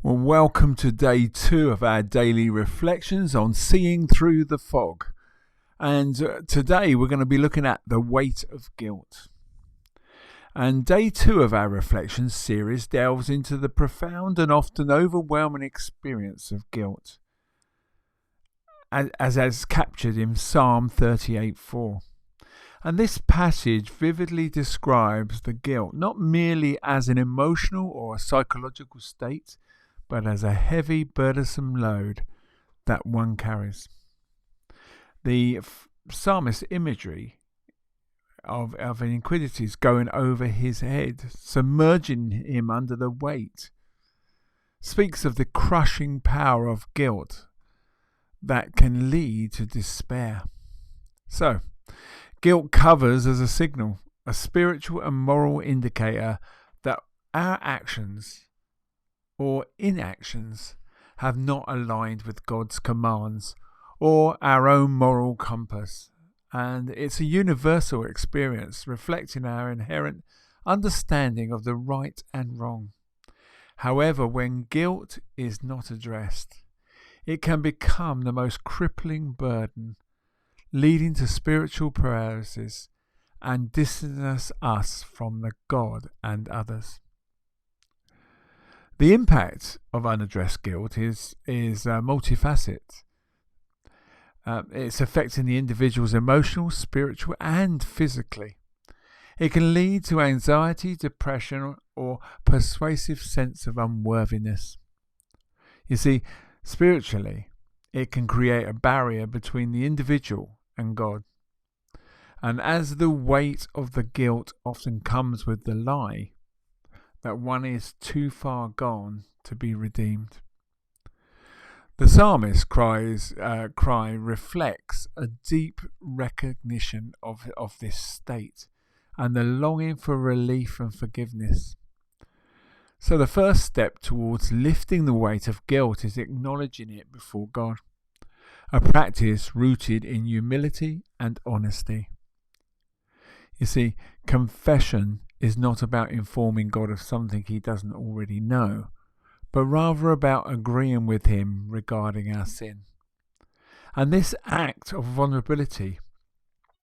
Well, welcome to day 2 of our daily reflections on seeing through the fog. And today we're going to be looking at the weight of guilt. And day 2 of our reflections series delves into the profound and often overwhelming experience of guilt, as captured in Psalm 38:4. And this passage vividly describes the guilt not merely as an emotional or a psychological state, but as a heavy, burdensome load that one carries. The psalmist's imagery of iniquities going over his head, submerging him under the weight, speaks of the crushing power of guilt that can lead to despair. So, guilt covers as a signal, a spiritual and moral indicator that our actions or inactions have not aligned with God's commands or our own moral compass. And it's a universal experience reflecting our inherent understanding of the right and wrong. However, when guilt is not addressed, it can become the most crippling burden, leading to spiritual paralysis and distancing us from the God and others. The impact of unaddressed guilt is multifaceted. It's affecting the individual's emotional, spiritual, and physically. It can lead to anxiety, depression, or pervasive sense of unworthiness. You see, spiritually, it can create a barrier between the individual and God. And as the weight of the guilt often comes with the lie that one is too far gone to be redeemed. The psalmist's cry reflects a deep recognition of this state and the longing for relief and forgiveness. So the first step towards lifting the weight of guilt is acknowledging it before God, a practice rooted in humility and honesty. You see, confession is not about informing God of something he doesn't already know, but rather about agreeing with him regarding our sin. And this act of vulnerability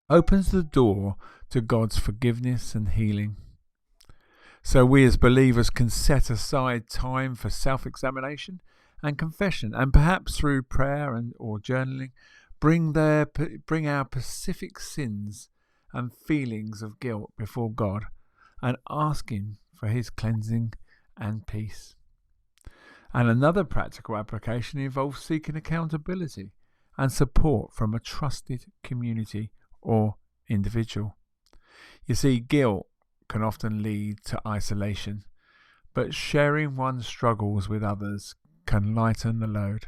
opens the door to God's forgiveness and healing. So we as believers can set aside time for self-examination and confession, and perhaps through prayer or journaling, bring our specific sins and feelings of guilt before God and ask him for his cleansing and peace. And another practical application involves seeking accountability and support from a trusted community or individual. You see, guilt can often lead to isolation, but sharing one's struggles with others can lighten the load.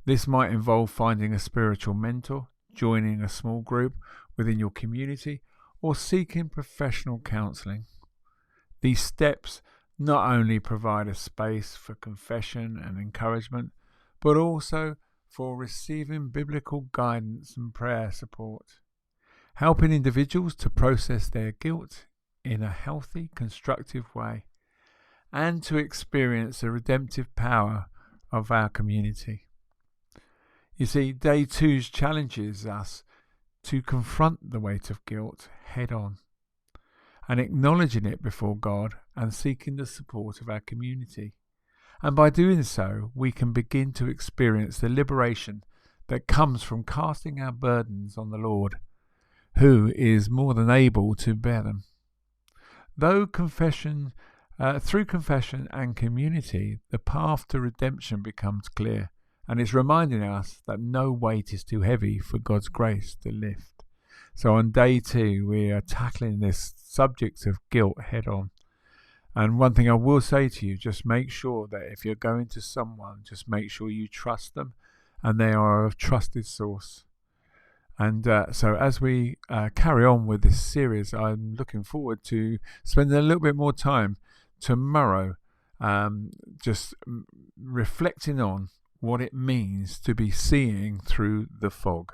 This might involve finding a spiritual mentor, joining a small group within your community, or seeking professional counselling. These steps not only provide a space for confession and encouragement, but also for receiving biblical guidance and prayer support, helping individuals to process their guilt in a healthy, constructive way, and to experience the redemptive power of our community. You see, day 2 challenges us to confront the weight of guilt head on, and acknowledging it before God and seeking the support of our community. And by doing so, we can begin to experience the liberation that comes from casting our burdens on the Lord, who is more than able to bear them. Through confession and community, the path to redemption becomes clear, and it's reminding us that no weight is too heavy for God's grace to lift. So on day 2, we are tackling this subject of guilt head on. And one thing I will say to you, just make sure that if you're going to someone, just make sure you trust them and they are a trusted source. And so as we carry on with this series, I'm looking forward to spending a little bit more time tomorrow just reflecting on what it means to be seeing through the fog.